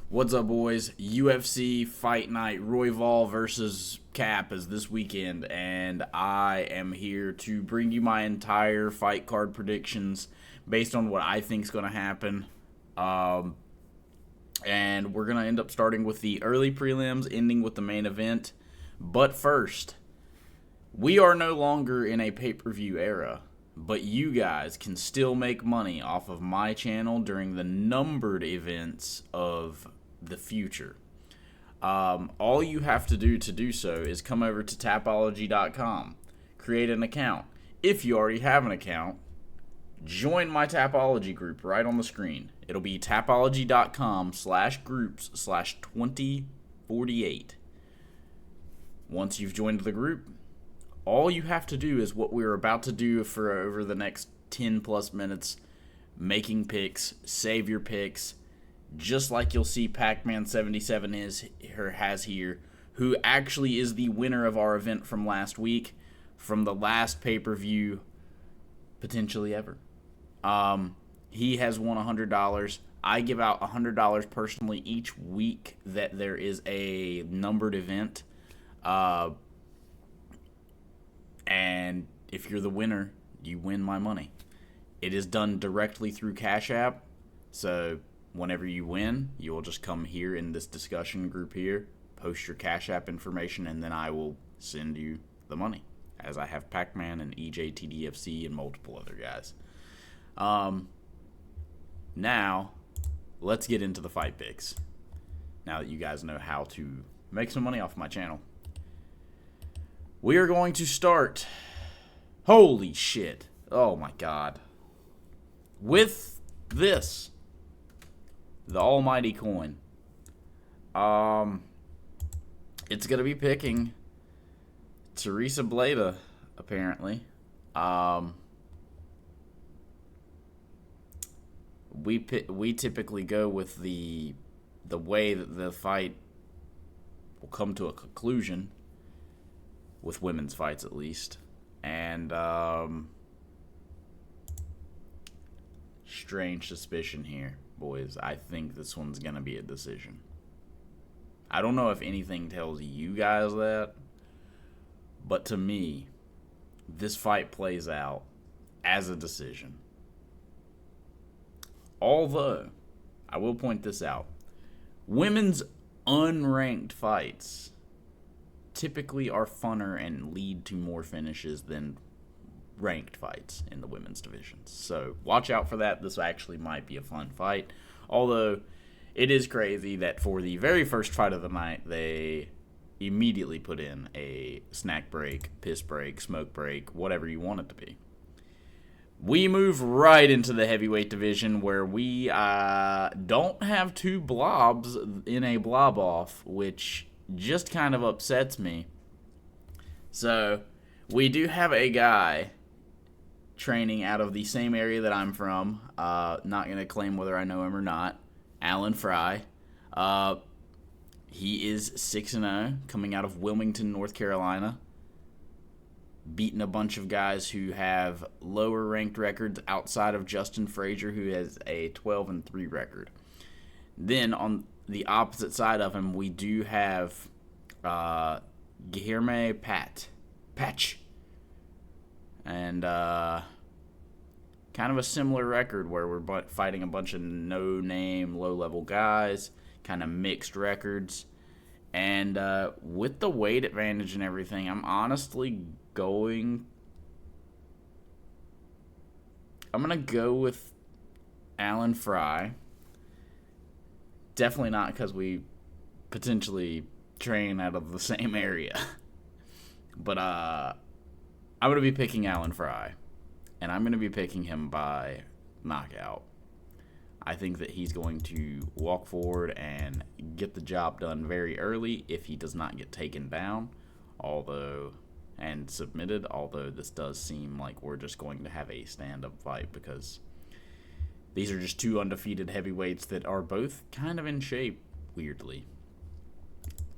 What's up, boys? UFC Fight Night Royval versus Kape is this weekend, and I am here to bring you my entire fight card predictions based on what I think is going to happen. And we're going to end up starting with the early prelims, ending with the main event. But first, we are no longer in a pay-per-view era, but you guys can still make money off of my channel during the numbered events of the future. All you have to do so is come over to Tapology.com, create an account. If you already have an account, join my Tapology group right on the screen. It'll be tapology.com/groups/2048. Once you've joined the group, all you have to do is what we're about to do for over the next 10 plus minutes, making picks, save your picks, just like you'll see Pac-Man77 has here, who actually is the winner of our event from last week, from the last pay-per-view, potentially ever. He has won $100. I give out $100 personally each week that there is a numbered event. And if you're the winner, you win my money. It is done directly through CashApp, so whenever you win, you will just come here in this discussion group here, post your CashApp information, and then I will send you the money, as I have Pac-Man and EJTDFC and multiple other guys. Now, let's get into the fight picks. Now that you guys know how to make some money off my channel. We are going to start, holy shit, oh my god, with this, the almighty coin. It's going to be picking Teresa Bleda, apparently. We typically go with the way that the fight will come to a conclusion, with women's fights at least. And strange suspicion here, boys. I think this one's going to be a decision. I don't know if anything tells you guys that, but to me, this fight plays out as a decision. Although, I will point this out. Women's unranked fights typically are funner and lead to more finishes than ranked fights in the women's divisions. So watch out for that. This actually might be a fun fight. Although it is crazy that for the very first fight of the night, they immediately put in a snack break, piss break, smoke break, whatever you want it to be. We move right into the heavyweight division where we don't have two blobs in a blob off, which just kind of upsets me. So we do have a guy training out of the same area that I'm from. Not going to claim whether I know him or not. Alan Fry. He is 6-0, coming out of Wilmington, North Carolina. Beating a bunch of guys who have lower ranked records outside of Justin Frazier, who has a 12-3 record. Then on the opposite side of him, we do have Guilherme Patch. And kind of a similar record where we're fighting a bunch of no-name, low-level guys, kind of mixed records. And with the weight advantage and everything, I'm honestly I'm going to go with Alan Fry. Definitely not because we potentially train out of the same area. But I'm going to be picking Alan Fry. And I'm going to be picking him by knockout. I think that he's going to walk forward and get the job done very early if he does not get taken down. And submitted, although this does seem like we're just going to have a stand-up fight because these are just two undefeated heavyweights that are both kind of in shape, weirdly.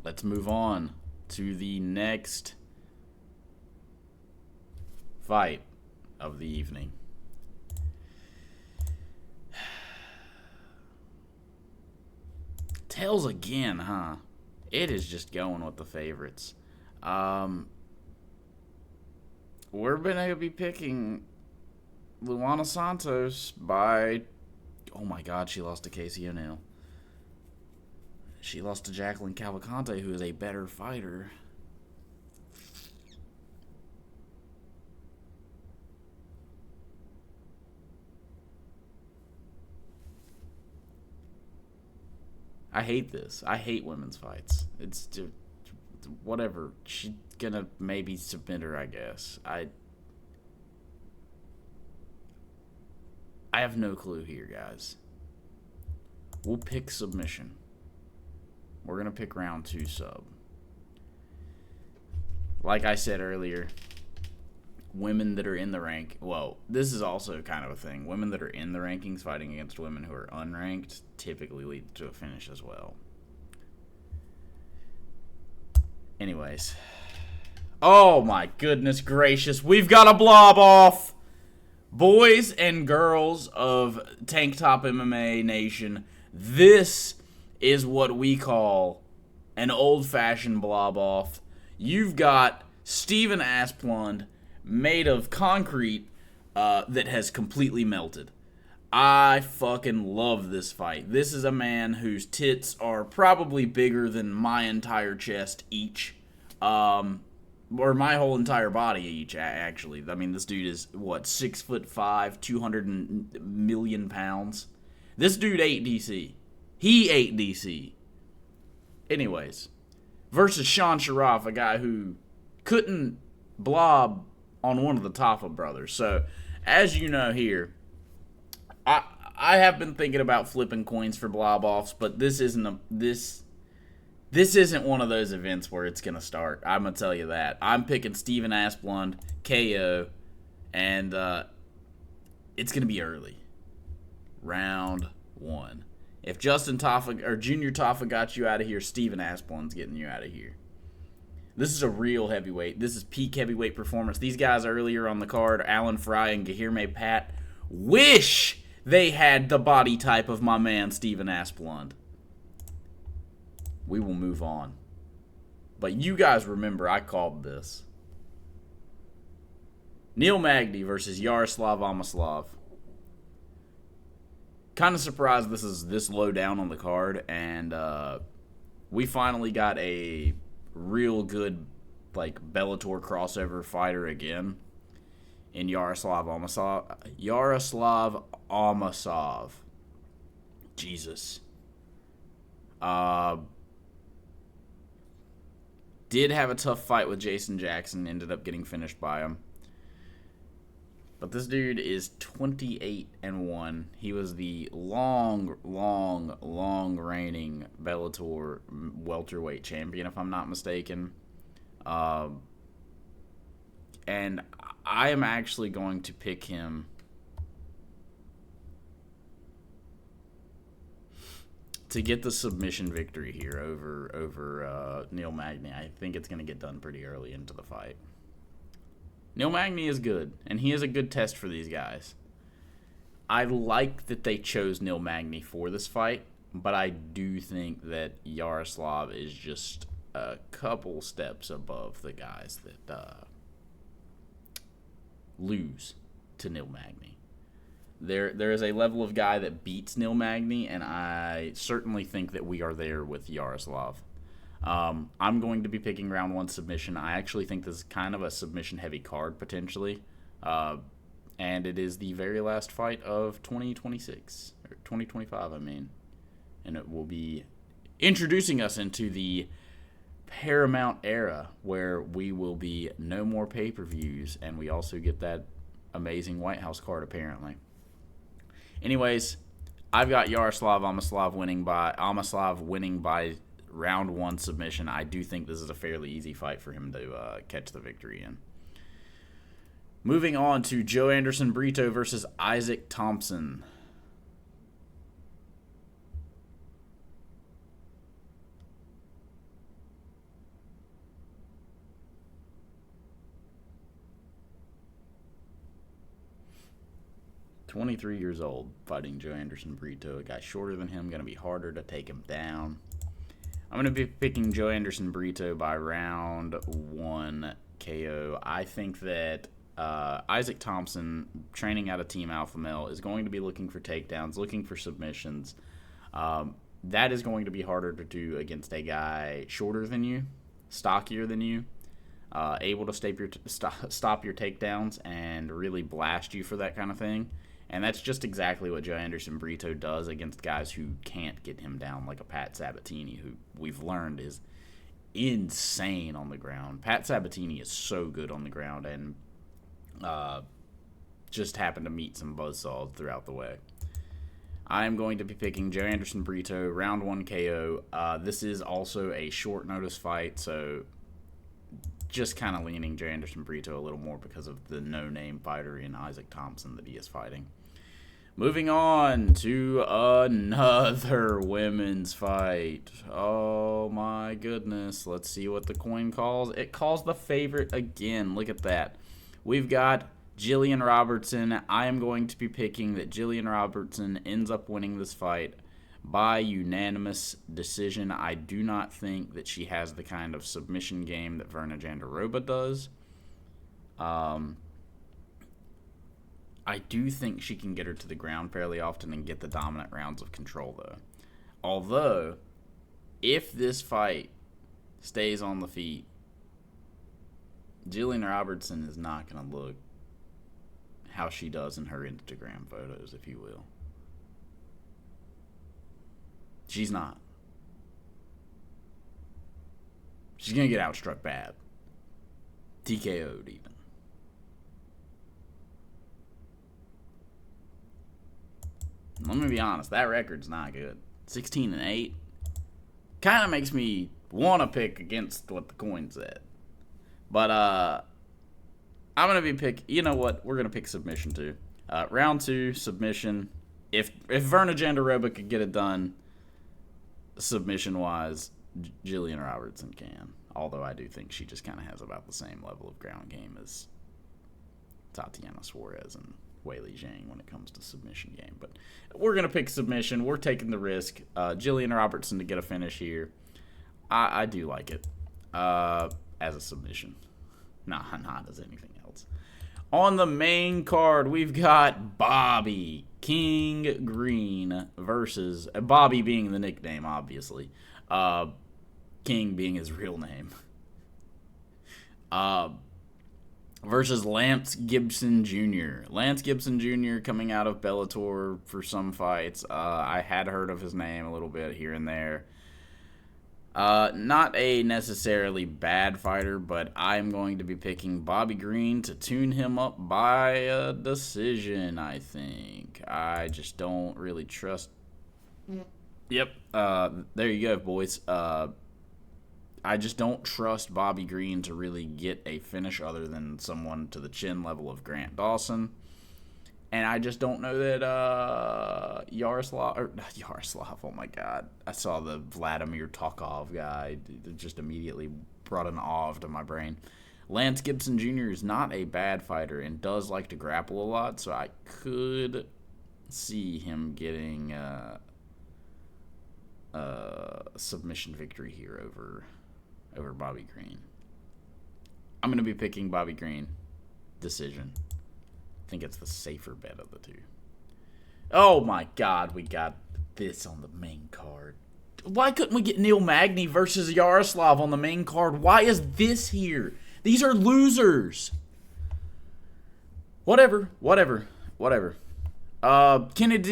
Let's move on to the next fight of the evening. Tails again, huh? It is just going with the favorites. We're going to be picking Luana Santos by... Oh my god, she lost to Casey O'Neill. She lost to Jacqueline Cavalcante, who is a better fighter. I hate this. I hate women's fights. It's just, whatever. She's gonna maybe submit her, I guess. I have no clue here, guys. We'll pick submission. We're gonna pick round 2 sub. Like I said earlier, women that are in the rank... Well, this is also kind of a thing. Women that are in the rankings fighting against women who are unranked typically lead to a finish as well. Anyways. Oh my goodness gracious. We've got a blob off! Boys and girls of Tank Top MMA Nation, this is what we call an old-fashioned blob off. You've got Steven Asplund made of concrete that has completely melted. I fucking love this fight. This is a man whose tits are probably bigger than my entire chest each. Or my whole entire body each, actually. I mean, this dude is, what, 6'5", 200 million pounds? This dude ate DC. He ate DC. Anyways, versus Sean Sharaf, a guy who couldn't blob on one of the Taffa brothers. So, as you know here, I have been thinking about flipping coins for blob offs, but this isn't one of those events where it's gonna start. I'm gonna tell you that. I'm picking Steven Asplund KO, and it's gonna be early. Round 1. If Justin Taffa or Junior Taffa got you out of here, Steven Asplund's getting you out of here. This is a real heavyweight. This is peak heavyweight performance. These guys earlier on the card, Alan Fry and Gahirme Pat, wish they had the body type of my man Steven Asplund. We will move on. But you guys remember I called this. Neil Magny versus Yaroslav Amoslav. Kind of surprised this is this low down on the card, and we finally got a real good like Bellator crossover fighter again in Yaroslav Amosov. Jesus. Did have a tough fight with Jason Jackson, ended up getting finished by him. But this dude is 28-1. He was the long reigning Bellator welterweight champion, if I'm not mistaken. And I am actually going to pick him to get the submission victory here over Neil Magny. I think it's going to get done pretty early into the fight. Neil Magny is good, and he is a good test for these guys. I like that they chose Neil Magny for this fight, but I do think that Yaroslav is just a couple steps above the guys that lose to Neil Magny. There is a level of guy that beats Neil Magny, and I certainly think that we are there with Yaroslav. I'm going to be picking round 1 submission. I actually think this is kind of a submission-heavy card, potentially. And it is the very last fight of 2026. Or 2025, I mean. And it will be introducing us into the Paramount era, where we will be no more pay-per-views, and we also get that amazing White House card, apparently. Anyways, I've got Yaroslav Amoslav winning by round 1 submission. I do think this is a fairly easy fight for him to catch the victory in. Moving on to Joe Anderson Brito versus Isaac Thompson. "23 years old, fighting Joe Anderson Brito, a guy shorter than him, going to be harder to take him down." I'm going to be picking Joe Anderson Brito by round 1 KO. I think that Isaac Thompson, training out of Team Alpha Male, is going to be looking for takedowns, looking for submissions. That is going to be harder to do against a guy shorter than you, stockier than you, able to stop your takedowns and really blast you for that kind of thing. And that's just exactly what Joe Anderson Brito does against guys who can't get him down, like a Pat Sabatini, who we've learned is insane on the ground. Pat Sabatini is so good on the ground, and just happened to meet some buzzsaws throughout the way. I am going to be picking Joe Anderson Brito, round 1 KO. This is also a short notice fight, so just kind of leaning Joe Anderson Brito a little more because of the no-name fighter in Isaac Thompson that he is fighting. Moving on to another women's fight. Oh my goodness. Let's see what the coin calls. It calls the favorite again. Look at that. We've got Jillian Robertson. I am going to be picking that Jillian Robertson ends up winning this fight by unanimous decision. I do not think that she has the kind of submission game that Virna Jandiroba does. I do think she can get her to the ground fairly often and get the dominant rounds of control, though. Although, if this fight stays on the feet, Jillian Robertson is not going to look how she does in her Instagram photos, if you will. She's not. She's going to get outstruck bad. TKO'd even. Let me be honest, that record's not good. 16-8 kind of makes me want to pick against what the coin said. But I'm going to be you know what? We're going to pick submission too. Round 2, submission. If Virna Jandiroba could get it done submission-wise, Jillian Robertson can. Although I do think she just kind of has about the same level of ground game as Tatiana Suarez and Weili Zhang when it comes to submission game. But we're going to pick submission. We're taking the risk. Jillian Robertson to get a finish here. I do like it as a submission. Not as anything else. On the main card, we've got Bobby King Green versus Bobby being the nickname, obviously. King being his real name. Versus Lance Gibson Jr. Lance Gibson Jr. coming out of Bellator for some fights. I had heard of his name a little bit here and there. Not a necessarily bad fighter, but I'm going to be picking Bobby Green to tune him up by a decision, I think. I just don't really trust... Yep, there you go, boys. I just don't trust Bobby Green to really get a finish other than someone to the chin level of Grant Dawson. And I just don't know that Yaroslav, oh my God. I saw the Vladimir Tokov guy. It just immediately brought an awe to my brain. Lance Gibson Jr. is not a bad fighter and does like to grapple a lot, so I could see him getting a submission victory here over Bobby Green. I'm going to be picking Bobby Green. Decision. I think it's the safer bet of the two. Oh my God, we got this on the main card. Why couldn't we get Neil Magny versus Yaroslav on the main card? Why is this here? These are losers. Whatever. Kennedy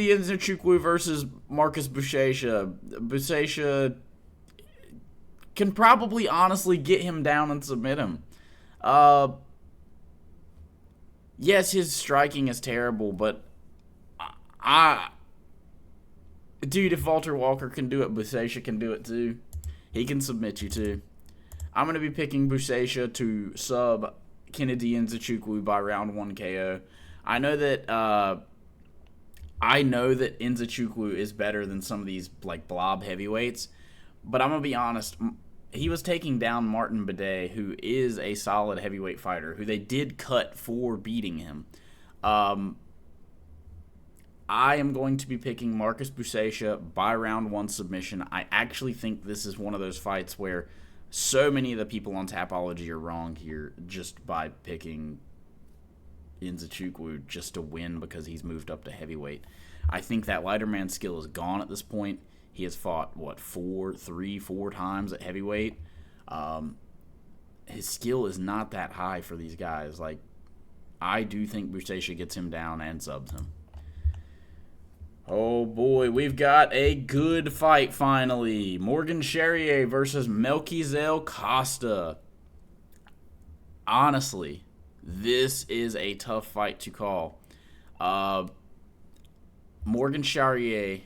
Nzechukwu versus Marcus Buchecha. Buchecha can probably honestly get him down and submit him. Yes, his striking is terrible, but dude, if Walter Walker can do it, Buchecha can do it too. He can submit you too. I'm going to be picking Buchecha to sub Kennedy Nzechukwu by round 1 KO. I know that Nzechukwu is better than some of these like blob heavyweights, but I'm going to be honest, he was taking down Martin Bidet, who is a solid heavyweight fighter, who they did cut for beating him. I am going to be picking Marcus Busacia by round 1 submission. I actually think this is one of those fights where so many of the people on Tapology are wrong here just by picking Nzechukwu just to win because he's moved up to heavyweight. I think that lighter man skill is gone at this point. He has fought, four times at heavyweight. His skill is not that high for these guys. Like, I do think Busacia gets him down and subs him. Oh boy, we've got a good fight finally. Morgan Charrier versus Melquizael Costa. Honestly, this is a tough fight to call. Morgan Charrier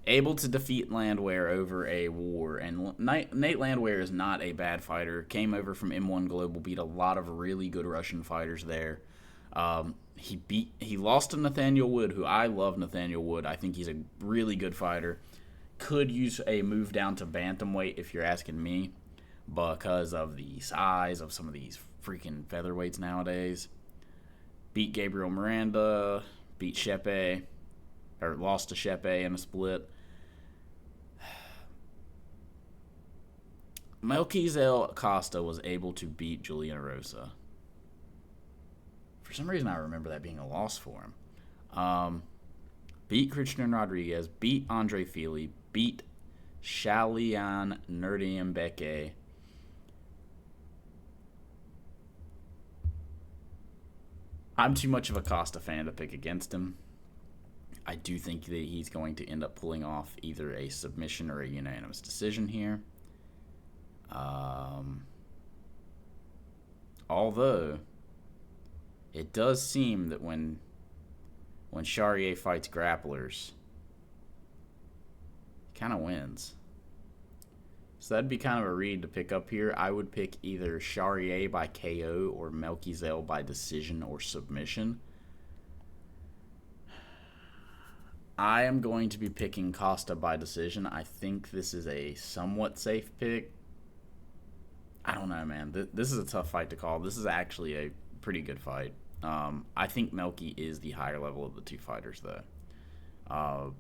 able to defeat Landwehr over a war, and Nate Landwehr is not a bad fighter. Came over from M1 Global, beat a lot of really good Russian fighters there. He lost to Nathaniel Wood, who I love Nathaniel Wood. I think he's a really good fighter. Could use a move down to bantamweight if you're asking me, because of the size of some of these freaking featherweights nowadays. Beat Gabriel Miranda, beat Shepe, or lost to Shepe in a split. Melquizael Costa was able to beat Julian Erosa. For some reason, I remember that being a loss for him. Beat Christian Rodriguez, beat Andre Fili, beat Shalian Nerdiambeke. I'm too much of a Costa fan to pick against him. I do think that he's going to end up pulling off either a submission or a unanimous decision here. Although, it does seem that when Charrier fights grapplers, he kind of wins. So that'd be kind of a read to pick up here. I would pick either Charrier by KO or Melquizael by decision or submission. I am going to be picking Costa by decision. I think this is a somewhat safe pick. I don't know, man. This is a tough fight to call. This is actually a pretty good fight. I think Melky is the higher level of the two fighters, though.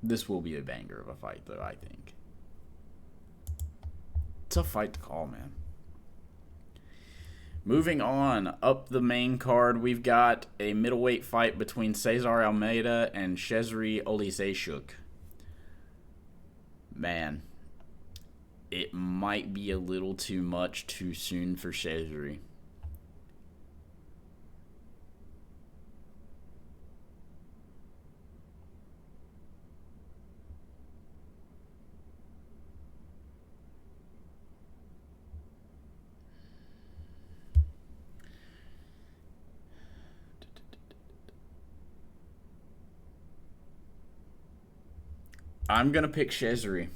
This will be a banger of a fight, though, I think. Tough fight to call, man. Moving on, up the main card, we've got a middleweight fight between Cesar Almeida and Cezary Olisejczuk. Man, it might be a little too much too soon for Cezary. I'm going to pick Cezary.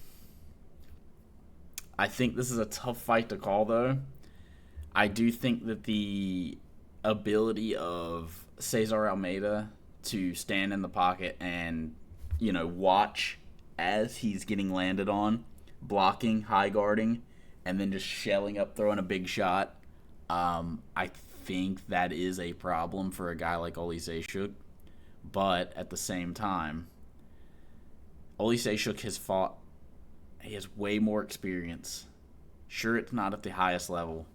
I think this is a tough fight to call, though. I do think that the ability of Cesar Almeida to stand in the pocket and, watch as he's getting landed on, blocking, high guarding, and then just shelling up, throwing a big shot, I think that is a problem for a guy like Olisejczuk. But at the same time, Olisejczuk has fought. He has way more experience. Sure, it's not at the highest level,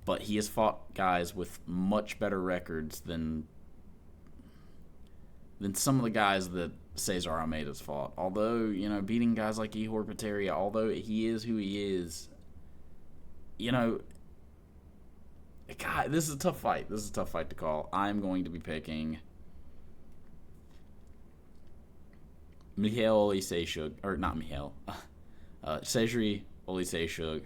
but he has fought guys with much better records than some of the guys that Cesar Almeida's fought. Although, beating guys like Ihor Potieria, although he is who he is, God, this is a tough fight. This is a tough fight to call. I'm going to be picking Michał Olisejczuk, or not Michał, Cezary Olisejczuk.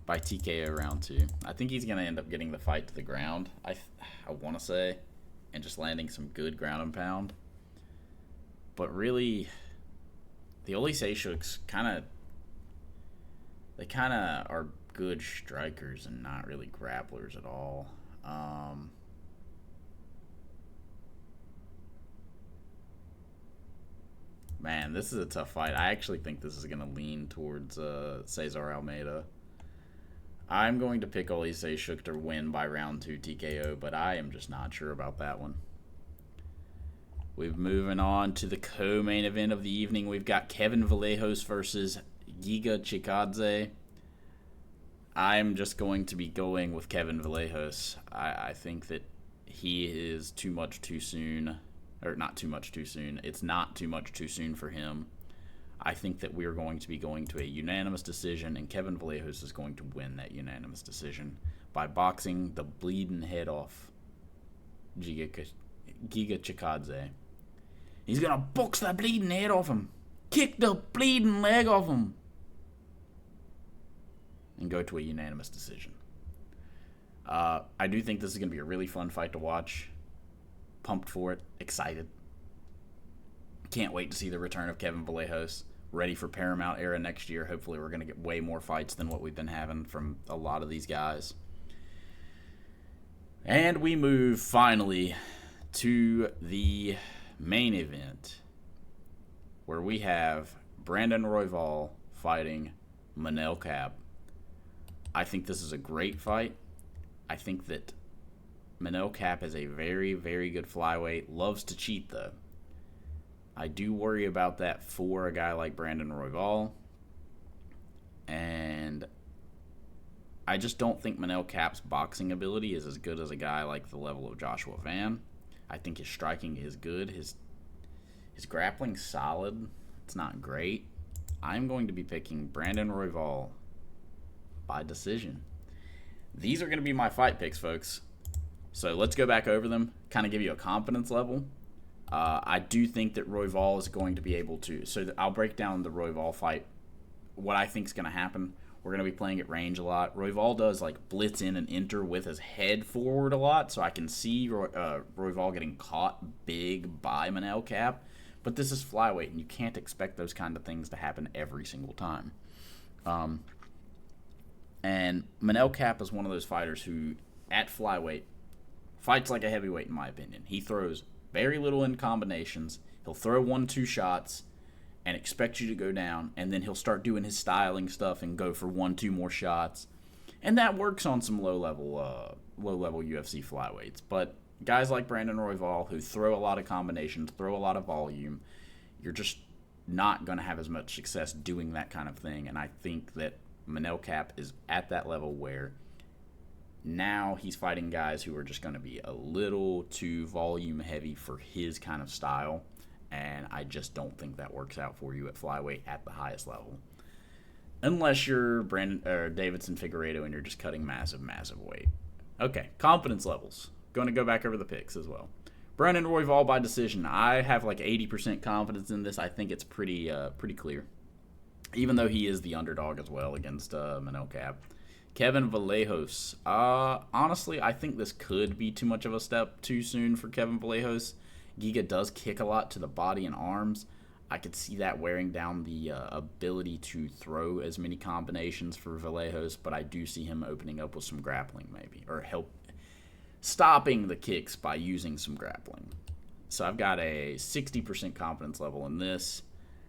By TKO round 2. I think he's going to end up getting the fight to the ground, I want to say, and just landing some good ground and pound. But really, the Olisejczuks kind of are good strikers and not really grapplers at all. Man, this is a tough fight. I actually think this is going to lean towards Cesar Almeida. I'm going to pick Oliseh Shook to win by round 2 TKO, but I am just not sure about that one. We're moving on to the co-main event of the evening. We've got Kevin Vallejos versus Giga Chikadze. I'm just going to be going with Kevin Vallejos. I think that he is too much too soon. Or not too much too soon. It's not too much too soon for him. I think that we're going to be going to a unanimous decision, and Kevin Vallejos is going to win that unanimous decision by boxing the bleeding head off Giga Chikadze. He's going to box the bleeding head off him. Kick the bleeding leg off him. And go to a unanimous decision. I do think this is going to be a really fun fight to watch. Pumped for it. Excited. Can't wait to see the return of Kevin Vallejos. Ready for Paramount era next year. Hopefully we're going to get way more fights than what we've been having from a lot of these guys. And we move finally to the main event, where we have Brandon Royval fighting Manel Kape. I think this is a great fight. I think that Manel Kape is a very, very good flyweight. Loves to cheat, though. I do worry about that for a guy like Brandon Royval. And I just don't think Manel Kape's boxing ability is as good as a guy like the level of Joshua Van. I think his striking is good. His grappling's solid. It's not great. I'm going to be picking Brandon Royval by decision. These are going to be my fight picks, folks. So let's go back over them, kind of give you a confidence level. I do think that Royval is going to be able to. So I'll break down the Royval fight. What I think is going to happen. We're going to be playing at range a lot. Royval does like blitz in and enter with his head forward a lot, so I can see Royval getting caught big by Manel Kape. But this is flyweight, and you can't expect those kind of things to happen every single time. And Manel Kape is one of those fighters who, at flyweight, fights like a heavyweight, in my opinion. He throws very little in combinations. He'll throw 1-2 shots and expect you to go down, and then he'll start doing his styling stuff and go for 1-2 more shots. And that works on some low-level UFC flyweights. But guys like Brandon Royval, who throw a lot of combinations, throw a lot of volume, you're just not going to have as much success doing that kind of thing. And I think that Manel Kape is at that level where now he's fighting guys who are just going to be a little too volume heavy for his kind of style, and I just don't think that works out for you at flyweight at the highest level. Unless you're Davidson Figueiredo and you're just cutting massive weight. Okay, confidence levels. Going to go back over the picks as well. Brandon Royval by decision. I have like 80% confidence in this. I think it's pretty clear. Even though he is the underdog as well against Manel Kape. Kevin Vallejos. Honestly, I think this could be too much of a step too soon for Kevin Vallejos. Giga does kick a lot to the body and arms. I could see that wearing down the ability to throw as many combinations for Vallejos, but I do see him opening up with some grappling maybe, or help stopping the kicks by using some grappling. So I've got a 60% confidence level in this.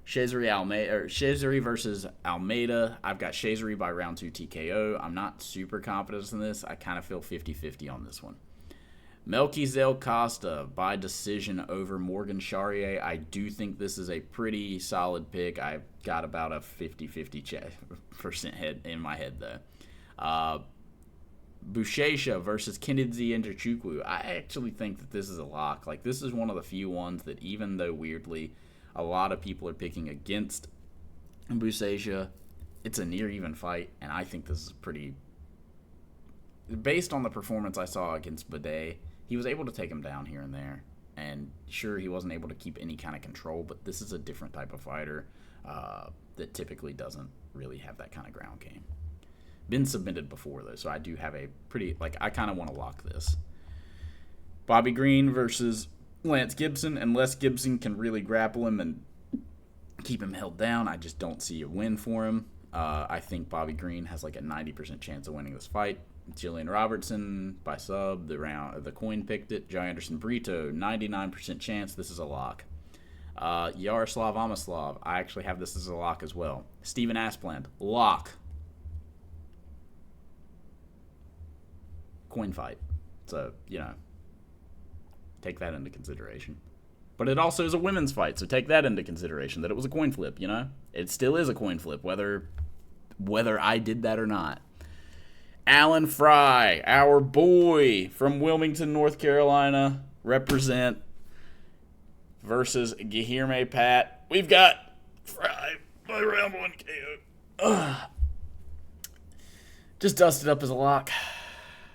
Cesare versus Almeida. I've got Cesare by round 2 TKO. I'm not super confident in this. I kind of feel 50-50 on this one. Melquizel Costa by decision over Morgan Charrier. I do think this is a pretty solid pick. I've got about a 50-50% head in my head though. Buchecha versus Kennedy Nzechukwu. I actually think that this is a lock. Like, this is one of the few ones that, even though weirdly a lot of people are picking against Buchecha, it's a near even fight, and I think this is pretty. Based on the performance I saw against Bidet, he was able to take him down here and there. And sure, he wasn't able to keep any kind of control, but this is a different type of fighter that typically doesn't really have that kind of ground game. Been submitted before, though, so I do have a pretty, I kind of want to lock this. Bobby Green versus Lance Gibson, unless Gibson can really grapple him and keep him held down, I just don't see a win for him. I think Bobby Green has like a 90% chance of winning this fight. Jillian Robertson by sub, the coin picked it. Joe Anderson Brito, 99% chance. This is a lock. Yaroslav Amoslav, I actually have this as a lock as well. Steven Aspland, lock. Coin fight. So, take that into consideration. But it also is a women's fight, so take that into consideration, that it was a coin flip, It still is a coin flip, whether I did that or not. Alan Fry, our boy from Wilmington, North Carolina, represent versus Guilherme Pat. We've got Fry by round 1 KO. Just dusted up as a lock.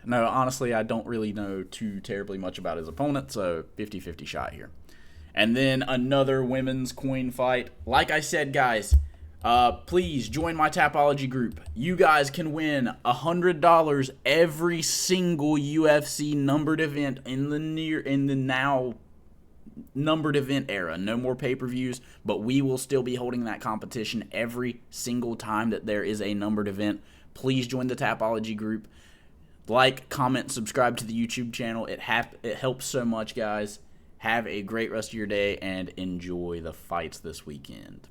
No, honestly, I don't really know too terribly much about his opponent, so 50-50 shot here. And then another women's coin fight. Like I said, guys, please join my Tapology group. You guys can win $100 every single UFC numbered event in the now numbered event era. No more pay-per-views, but we will still be holding that competition every single time that there is a numbered event. Please join the Tapology group. Like, comment, subscribe to the YouTube channel. It helps so much, guys. Have a great rest of your day and enjoy the fights this weekend.